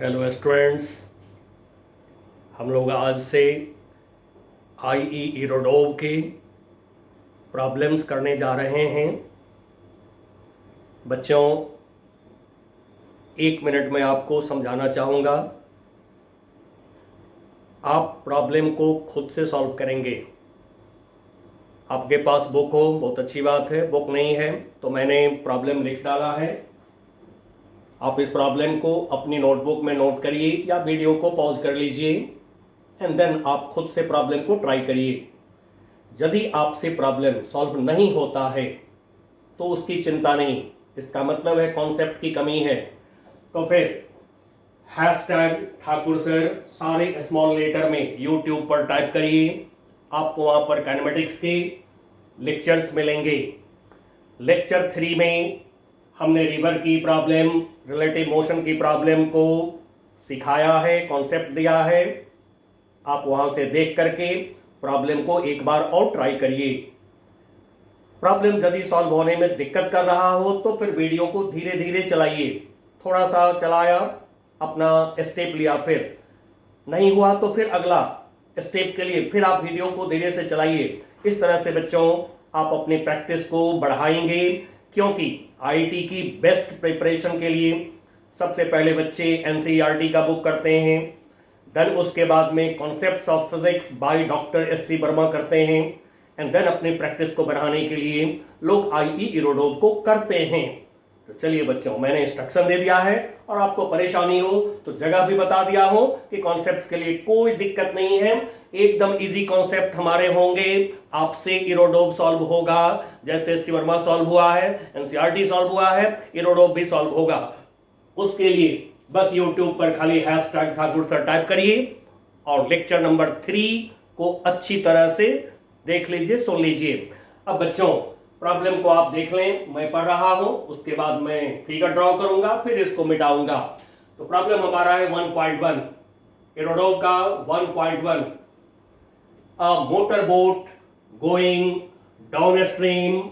Hello students, हम लोग आज से IE इरोडोव के प्रॉब्लम्स करने जा रहे हैं। बच्चों, 1 मिनट में आपको समझाना चाहूँगा। आप प्रॉब्लम को खुद से सॉल्व करेंगे। आपके पास बुक हो, बहुत अच्छी बात है। बुक नहीं है तो मैंने प्रॉब्लम लिख डाला है। आप इस प्रॉब्लम को अपनी नोटबुक में नोट करिए या वीडियो को पॉज कर लीजिए एंड देन आप खुद से प्रॉब्लम को ट्राई करिए। यदि आपसे प्रॉब्लम सॉल्व नहीं होता है तो उसकी चिंता नहीं, इसका मतलब है कॉन्सेप्ट की कमी है। तो फिर हैशटैग ठाकुर सर सारे स्मॉल लेटर में यूट्यूब पर टाइप करिए। आपको वहाँ पर काइनेमेटिक्स के लेक्चर्स मिलेंगे। लेक्चर 3 में हमने रिवर की प्रॉब्लम, रिलेटिव मोशन की प्रॉब्लम को सिखाया है, कॉन्सेप्ट दिया है। आप वहाँ से देख करके प्रॉब्लम को एक बार और ट्राई करिए। प्रॉब्लम यदि सॉल्व होने में दिक्कत कर रहा हो तो फिर वीडियो को धीरे धीरे चलाइए। थोड़ा सा चलाया, अपना स्टेप लिया, फिर नहीं हुआ तो फिर अगला स्टेप के लिए फिर आप वीडियो को धीरे से चलाइए। इस तरह से बच्चों आप अपनी प्रैक्टिस को बढ़ाएंगे, क्योंकि IIT की बेस्ट प्रिपरेशन के लिए सबसे पहले बच्चे NCERT का बुक करते हैं, देन उसके बाद में concepts of physics by doctor SC Verma करते हैं एंड देन अपनी प्रैक्टिस को बढ़ाने के लिए लोग IE इरोडोव को करते हैं। तो चलिए बच्चों, मैंने इंस्ट्रक्शन दे दिया है और आपको परेशानी हो तो जगह भी बता दिया हो कि कॉन्सेप्ट्स के लिए कोई दिक्कत नहीं है। एकदम इजी कॉन्सेप्ट हमारे होंगे। आपसे इरोडोव सॉल्व होगा जैसे SC वर्मा सॉल्व हुआ है, NCERT सॉल्व हुआ है, इरोडोव भी सॉल्व होगा। उसके लिए बस YouTube पर खाली हैशटैग ठाकुर सर टाइप करिए और लेक्चर नंबर 3 को अच्छी तरह से देख लीजिए, सुन लीजिए। अब बच्चों प्रॉब्लम को आप देख लें, मैं पढ़ रहा हूं, उसके बाद मैं फिगर ड्रॉ करूंगा, फिर इसको मिटाऊंगा। तो प्रॉब्लम हमारा है 1.1, इरोडोव का 1.1। A motor boat going down stream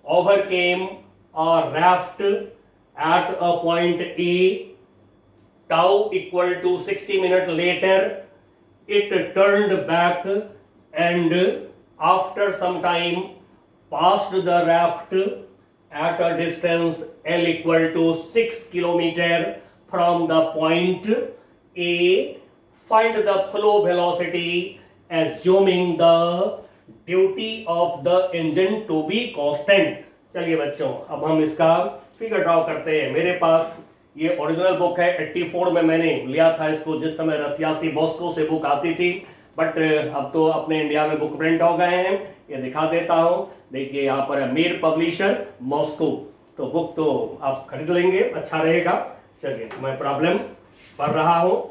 overcame a raft at a point A, tau equal to 60 minutes later, it turned back and after some time passed the raft at a distance L equal to 6 kilometer from the point A. Find the flow velocity assuming the duty of the engine to be constant. चलिए बच्चों, अब हम इसका figure draw करते हैं। मेरे पास ये original book है, 84 में मैंने लिया था इसको, जिस समय रसिया से मॉस्को से बुक आती थी, बट अब तो अपने इंडिया में बुक प्रिंट हो गए हैं। ये दिखा देता हूँ, देखिए यहाँ पर मीर पब्लिशर मॉस्को। तो बुक तो आप खरीद लेंगे, अच्छा रहेगा। चलिए मैं प्रॉब्लम पढ़ रहा हूँ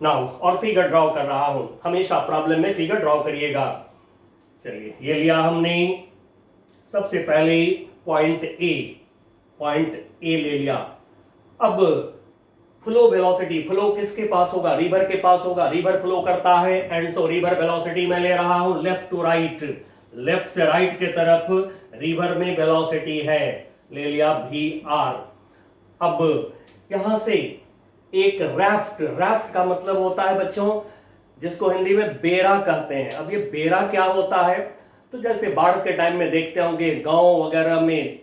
नाउ और फिगर ड्रॉ कर रहा हूं। हमेशा प्रॉब्लम में फिगर ड्रॉ करिएगा। चलिए ये लिया हमने, सबसे पहले पॉइंट ए ले लिया। अब फ्लो वेलोसिटी, फ्लो किसके पास होगा? रिवर के पास होगा। रिवर फ्लो करता है एंड सो रिवर वेलोसिटी मैं ले रहा हूं लेफ्ट टू राइट, लेफ्ट से राइट के तरफ रिवर में वेलोसिटी है, ले लिया VR। अब यहां से एक राफ्ट, राफ्ट का मतलब होता है बच्चों जिसको हिंदी में बेड़ा कहते हैं। अब ये बेड़ा क्या होता है? तो जैसे बाढ़ के टाइम में देखते होंगे, गांव वगैरह में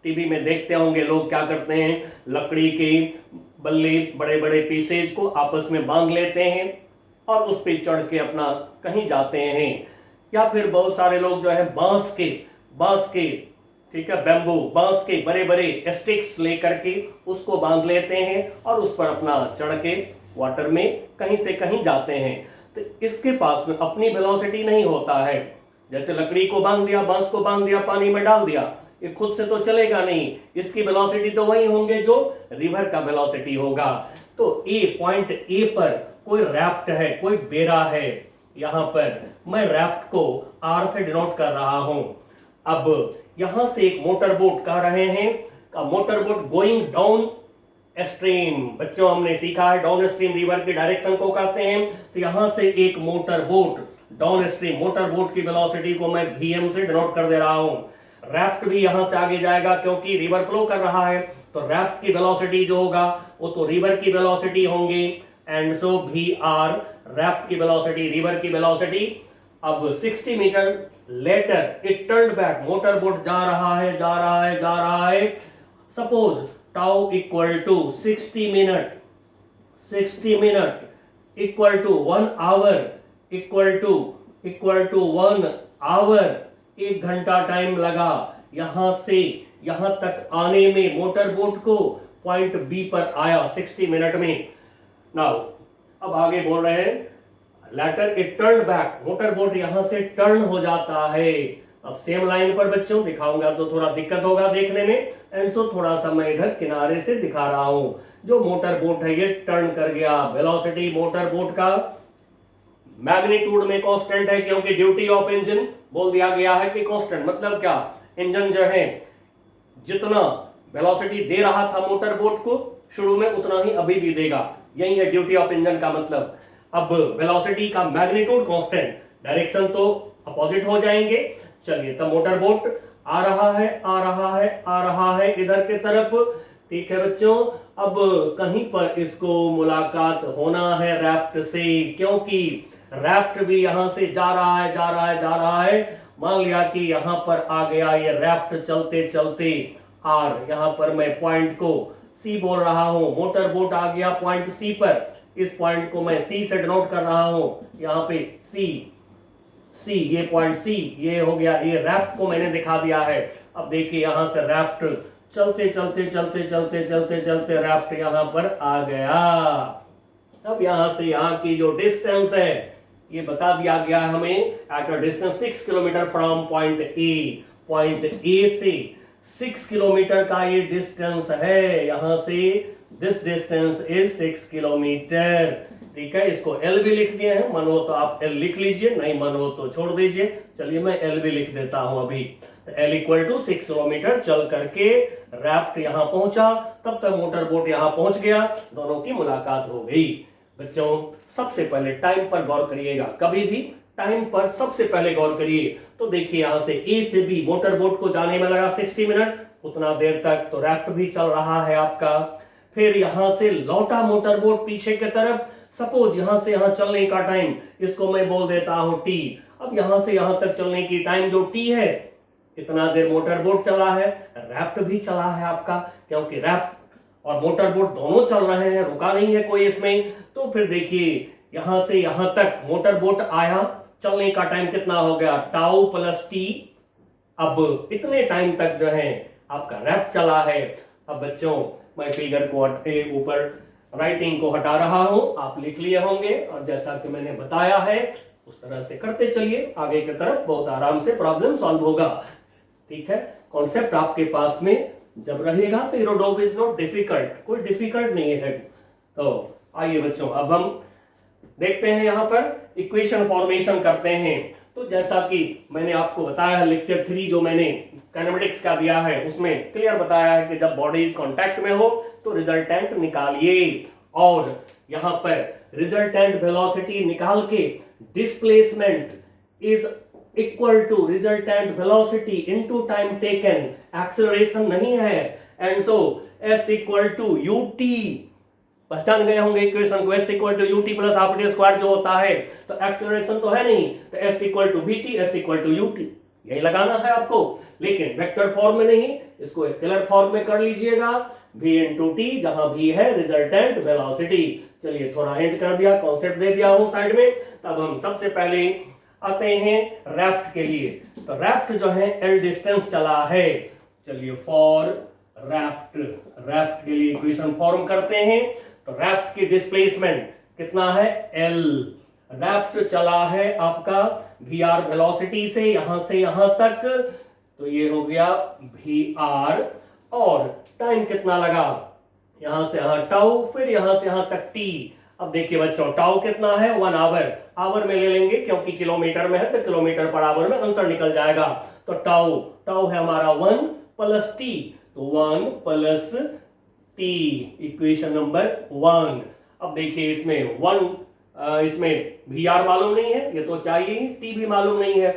टीवी में देखते होंगे, लोग क्या करते हैं, लकड़ी के बल्ले बड़े बड़े पीसेज को आपस में बांध लेते हैं और उस पर चढ़ के अपना कहीं जाते हैं। या फिर बहुत सारे लोग जो है बांस के ठीक है, बैम्बू, बांस के बड़े बड़े स्टिक्स लेकर के उसको बांध लेते हैं और उस पर अपना चढ़ के वाटर में कहीं से कहीं जाते हैं। तो इसके पास में अपनी वेलोसिटी नहीं होता है। जैसे लकड़ी को बांध दिया, बांस को बांध दिया, पानी में डाल दिया, ये खुद से तो चलेगा नहीं, इसकी वेलोसिटी तो वही होंगे जो रिवर का वेलोसिटी होगा। तो पॉइंट ए पर कोई राफ्ट है, कोई बेड़ा है। यहां पर मैं राफ्ट को R से डिनोट कर रहा हूं। अब यहां से एक मोटर बोट कह रहे हैं, motor boat going down stream. बच्चों हमने सीखा है डाउन स्ट्रीम रिवर की डायरेक्शन को कहते हैं। तो यहां से एक motor boat down stream, motor boat की वेलोसिटी को मैं VM से डिनोट कर दे रहा हूं। राफ्ट भी यहां से आगे जाएगा क्योंकि रिवर फ्लो कर रहा है, तो राफ्ट की वेलोसिटी जो होगा वो तो रिवर की वेलोसिटी होंगी, and so V R raft की वेलोसिटी, रिवर की वेलोसिटी। अब 60 metre later it turn back, motor boat जा रहा है जा रहा है जा रहा है। Suppose tau equal to 60 minute, 60 minute equal to 1 hour, equal to 1 hour, 1 घंटा टाइम लगा यहां से यहां तक आने में। मोटर बोट को पॉइंट बी पर आया 60 मिनट में। नाउ अब आगे बोल रहे हैं later it turn back, motor boat यहां से टर्न हो जाता है। अब सेम लाइन पर बच्चों दिखाऊंगा तो थोड़ा दिक्कत होगा देखने में, एंड सो थोड़ा सा मैं इधर किनारे से दिखा रहा हूं। जो मोटर बोट है ये टर्न कर गया। वेलोसिटी मोटर बोट का मैग्नीट्यूड में कांस्टेंट है, क्योंकि ड्यूटी ऑफ इंजन बोल दिया गया है कि कांस्टेंट मतलब क्या, इंजन जो है जितना वेलोसिटी दे रहा था मोटर बोट को शुरू में उतना ही अभी भी देगा, यही है ड्यूटी ऑफ इंजन का मतलब। अब वेलोसिटी का मैग्नीट्यूड कांस्टेंट, डायरेक्शन तो अपोजिट हो जाएंगे। चलिए तब मोटर बोट आ रहा है आ रहा है आ रहा है इधर की तरफ, ठीक है बच्चों। अब कहीं पर इसको मुलाकात होना है राफ्ट से, क्योंकि राफ्ट भी यहां से जा रहा है जा रहा है जा रहा है। मान लिया कि यहां पर आ गया ये राफ्ट चलते चलते आर, यहां पर मैं पॉइंट को सी बोल रहा हूं, मोटर बोट आ गया पॉइंट सी पर। इस पॉइंट को मैं सी से डिनोट कर रहा हूं, यहां पे सी, सी ये पॉइंट सी ये हो गया, ये राफ्ट को मैंने दिखा दिया है। अब देखिए यहां से राफ्ट चलते चलते चलते चलते चलते चलते राफ्ट यहां पर आ गया। अब यहां से यहां की जो डिस्टेंस है ये बता दिया गया हमें, at a distance 6 kilometre from point A, point A से 6 किलोमीटर का ये डिस्टेंस है यहां से। दिस डिस्टेंस इज 6 किलोमीटर, ठीक है। इसको एल भी लिख दिए हैं, मन हो तो आप एल लिख लीजिए, नहीं मन हो तो छोड़ दीजिए। चलिए मैं एल भी लिख देता हूं अभी। एल इक्वल टू 6 किलोमीटर चल करके राफ्ट यहां पहुंचा, तब तक मोटर बोट यहां पहुंच गया, दोनों की मुलाकात हो गई। बच्चों सबसे पहले टाइम पर गौर करिएगा, कभी भी टाइम पर सबसे पहले गौर करिए। तो देखिए यहां से ए से बी मोटर बोट को जाने में लगा 60 मिनट, उतना देर तक तो राफ्ट भी चल रहा है आपका। फिर यहां से लौटा मोटर बोट पीछे की तरफ। सपोज यहां से यहां चलने का टाइम इसको मैं बोल देता हूं टी। अब यहां से यहां तक चलने की टाइम जो टी है, इतना देर मोटर बोट चला है, राफ्ट भी चला है आपका, क्योंकि राफ्ट और मोटर बोट दोनों चल रहे हैं, रुका नहीं है कोई इसमें। तो फिर देखिए यहां से यहां तक मोटर बोट आया, चलने का टाइम कितना हो गया, टाउ प्लस टी। अब इतने टाइम तक जो है आपका राफ्ट चला है। अब बच्चों मैं फिगर को ऊपर राइटिंग को हटा रहा हूं, आप लिख लिए होंगे, और जैसा कि मैंने बताया है उस तरह से करते चलिए, आगे की तरफ बहुत आराम से प्रॉब्लम सॉल्व होगा, ठीक है। कॉन्सेप्ट आपके पास में जब रहेगा तो एरोडोब इज नॉट डिफिकल्ट, कोई डिफिकल्ट नहीं है। तो आइए बच्चों अब हम देखते हैं यहां पर इक्वेशन फॉर्मेशन करते हैं। तो जैसा कि मैंने आपको बताया है लेक्चर 3 जो मैंने काइनेमेटिक्स का दिया है, उसमें क्लियर बताया है कि जब बॉडीज कांटेक्ट में हो तो रिजल्टेंट निकालिए, और यहां पर रिजल्टेंट वेलोसिटी निकाल के displacement is equal to resultant velocity into time taken, acceleration नहीं है, and so s equal to UT. पहचान गए होंगे इक्वेशन को, s equal to UT plus half T square जो होता है, तो एक्सेलरेशन तो है नहीं, तो s equal to VT, s equal to UT, यही लगाना है आपको। लेकिन वेक्टर फॉर्म में नहीं, इसको स्केलर फॉर्म में कर लीजिएगा, v इंटू टी, जहां v है रिजल्टेंट वेलोसिटी। चलिए थोड़ा हिंट कर दिया, कॉन्सेप्ट दे दिया हूं साइड में। तब हम सबसे पहले आते हैं राफ्ट के लिए। तो राफ्ट जो है एल डिस्टेंस चला है। चलिए फॉर राफ्ट, राफ्ट के लिए इक्वेशन फॉर्म करते हैं। तो राफ्ट की डिस्प्लेसमेंट कितना है, एल। राफ्ट चला है आपका वी आर वेलोसिटी से यहां तक, तो ये हो गया वी आर, और टाइम कितना लगा, यहां से यहां टाउ, फिर यहां से यहां तक टी। अब देखिए बच्चों टाउ कितना है, 1 आवर, आवर में ले लेंगे क्योंकि किलोमीटर में है तो किलोमीटर पर आवर में आंसर निकल जाएगा। तो टाउ, टाउ है हमारा 1 प्लस टी, तो 1 प्लस टी, इक्वेशन नंबर 1। अब देखिए इसमें 1, इसमें वी आर मालूम नहीं है, ये तो चाहिए ही, टी भी मालूम नहीं है,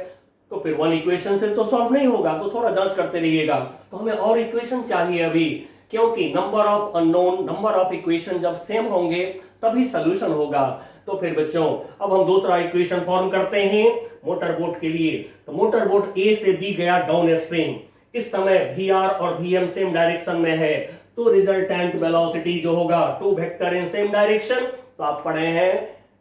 तो फिर 1 इक्वेशन से तो सॉल्व नहीं होगा, तो थोड़ा जांच करते रहिएगा। तो हमें और इक्वेशन चाहिए अभी, क्योंकि number of unknown, number of equation जब सेम होंगे तभी सोल्यूशन होगा। तो फिर बच्चों अब हम दूसरा इक्वेशन फॉर्म करते हैं मोटर बोट के लिए। तो मोटर बोट ए से बी गया डाउन स्ट्रीम, इस समय वी आर और वी एम सेम डायरेक्शन में है, तो रिजल्टेंट वेलोसिटी जो होगा two vector in same direction. तो आप पढ़े हैं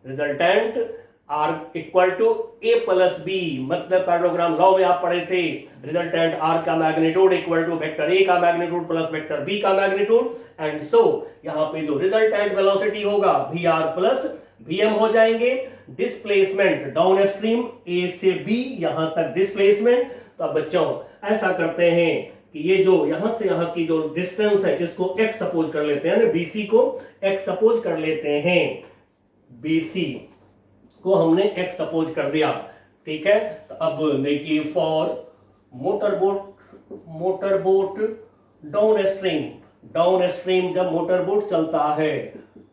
resultant R equal to A plus B, मतलब पैरेललोग्राम लॉ में आप पढ़े थे रिजल्टेंट आर का magnitude equal to vector A का मैग्नीट्यूड प्लस वेक्टर बी का मैग्नीट्यूड। एंड सो यहाँ पे जो रिजल्टेंट वेलोसिटी होगा V R plus V M हो जाएंगे। डिस्प्लेसमेंट डाउन स्ट्रीम ए से बी यहां तक डिस्प्लेसमेंट। तो अब बच्चों ऐसा करते हैं कि ये जो यहां से यहां की जो डिस्टेंस है जिसको x सपोज कर लेते हैं, बीसी को x सपोज कर लेते हैं, बीसी को हमने x सपोज कर दिया, ठीक है। तो अब देखिए for motor boat down stream जब मोटर बोट चलता है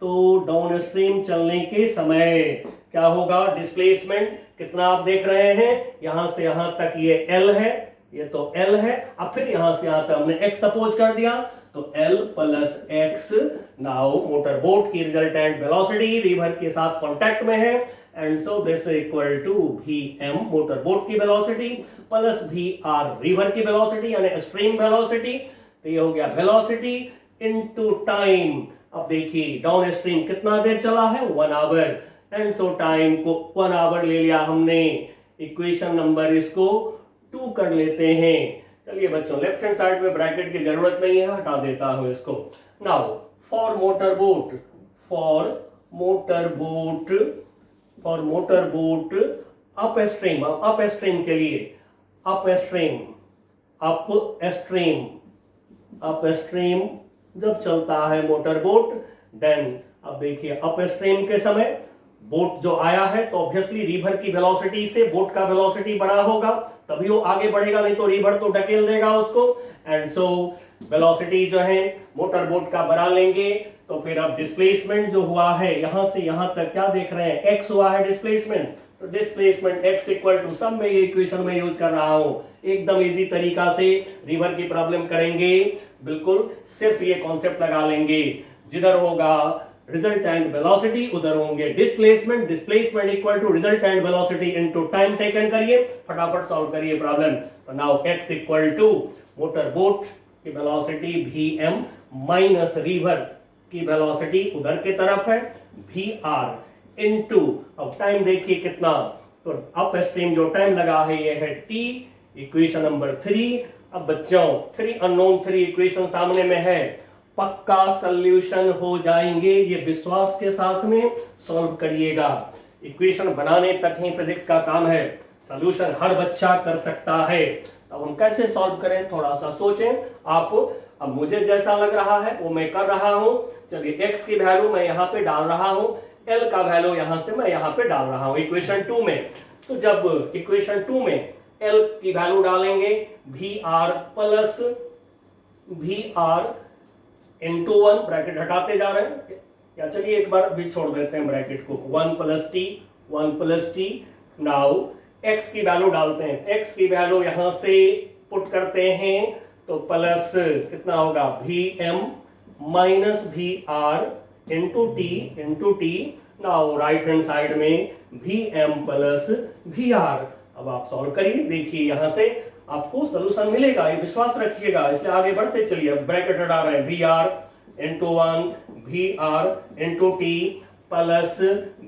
तो डाउन स्ट्रीम चलने के समय क्या होगा, डिस्प्लेसमेंट कितना आप देख रहे हैं, यहां से यहां तक ये L है, ये तो L है। अब फिर यहां से यहां तक हमने x सपोज कर दिया, तो L plus x। Now motor boat की रिजल्टेंट वेलोसिटी रिवर के साथ कांटेक्ट में है, and so this equal to Vm motor boat की वेलोसिटी प्लस Vr रिवर की वेलोसिटी यानी स्ट्रीम वेलोसिटी। तो ये हो गया वेलोसिटी इनटू टाइम। अब देखिए डाउन स्ट्रीम कितना देर चला है, 1 आवर, एंड सो टाइम को 1 आवर ले लिया हमने। इक्वेशन नंबर इसको 2 कर लेते हैं। चलिए बच्चों लेफ्ट हैंड साइड में ब्रैकेट की जरूरत नहीं है, हटा देता हूं इसको। Now for motor boat up stream के लिए अप स्ट्रीम जब चलता है मोटर बोट, देन अब देखिए अप स्ट्रीम के समय बोट जो आया है तो ऑब्वियसली रिवर की वेलोसिटी से बोट का वेलोसिटी बड़ा होगा, तभी वो आगे बढ़ेगा, नहीं तो रिवर तो ढकेल देगा उसको। एंड सो वेलोसिटी जो है मोटर बोट का बड़ा लेंगे। तो फिर अब डिस्प्लेसमेंट जो हुआ है यहां से यहां तक क्या देख रहे हैं, x हुआ है डिस्प्लेसमेंट, तो डिस्प्लेसमेंट x इक्वल टू सब में ये इक्वेशन में यूज कर रहा हूं, एकदम इजी तरीका से रिवर की प्रॉब्लम करेंगे, बिल्कुल सिर्फ ये कॉन्सेप्ट लगा लेंगे, जिधर होगा रिजल्टेंट वेलोसिटी उधर होंगे displacement equal to resultant velocity into time taken करिए, फटाफट सॉल्व करिए प्रॉब्लम। तो now x equal to motor boat की वेलोसिटी Vm माइनस रिवर की वेलोसिटी उधर की तरफ है Vr इनटू, अब टाइम देखिए कितना, तो अप स्ट्रीम जो टाइम लगा है ये है t, इक्वेशन नंबर 3। अब बच्चों 3 अननोन 3 इक्वेशन सामने में है, पक्का सॉल्यूशन हो जाएंगे, ये विश्वास के साथ में सॉल्व करिएगा। इक्वेशन बनाने तक ही फिजिक्स का काम है, सॉल्यूशन हर बच्चा कर सकता है। अब हम कैसे सॉल्व करें, थोड़ा सा सोचें आप। अब मुझे जैसा लग रहा है वो मैं कर रहा हूं। चलिए x की वैल्यू मैं यहाँ पे डाल रहा हूं, L का वैल्यू यहां से मैं यहाँ पे डाल रहा हूं इक्वेशन 2 में। तो जब इक्वेशन 2 में L की वैल्यू डालेंगे Vr plus Vr into 1, bracket हटाते जा रहे हैं, या चलिए एक बार भी छोड़ देते हैं ब्रैकेट को, 1 प्लस टी। नाउ x की वैल्यू डालते हैं, x की वैल्यू यहां से पुट करते हैं, तो प्लस कितना होगा Vm minus Vr into T. Now right hand side में Vm प्लस Vr। अब आप सॉल्व करिए, देखिए यहां से आपको सोल्यूशन मिलेगा, ये विश्वास रखिएगा, इसलिए आगे बढ़ते चलिए। ब्रैकेट हटा रहे हैं, Vr into 1 Vr into T plus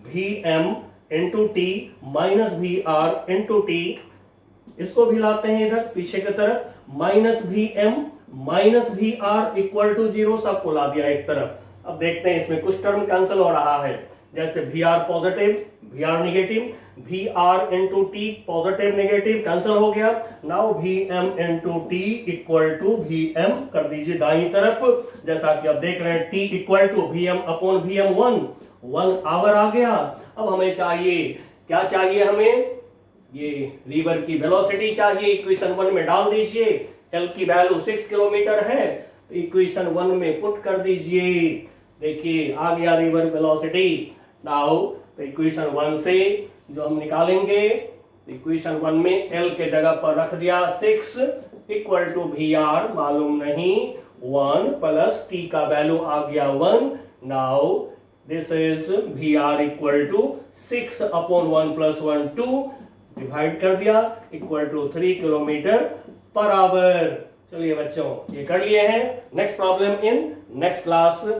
Vm into T minus Vr into T, इसको भी लाते हैं इधर पीछे की तरफ, minus Vm minus Vr equal to 0, सबको ला दिया एक तरफ। अब देखते हैं इसमें कुछ टर्म कैंसिल हो रहा है, जैसे Vr positive Vr negative, Vr into T positive negative cancel हो गया। Now Vm into T equal to Vm कर दीजिए दाईं तरफ, जैसा कि आप देख रहे हैं t equal to Vm upon Vm 1 hour आ गया। अब हमें चाहिए क्या चाहिए, हमें ये रिवर की वेलोसिटी चाहिए, इक्वेशन 1 में डाल दीजिए। L की वैल्यू 6 किलोमीटर है, तो इक्वेशन 1 में पुट कर दीजिए, देखिए आ गया रिवर वेलोसिटी। नाउ तो इक्वेशन 1 से जो हम निकालेंगे, इक्वेशन 1 में L के जगह पर रख दिया 6 इक्वल टू Vr मालूम नहीं 1 प्लस टी का वैल्यू आ गया 1। Now this is V R equal to 6 upon 1 प्लस 1 2, डिवाइड कर दिया, equal to 3 kilometre per hour. चलिए बच्चों ये कर लिए हैं। Next problem in next class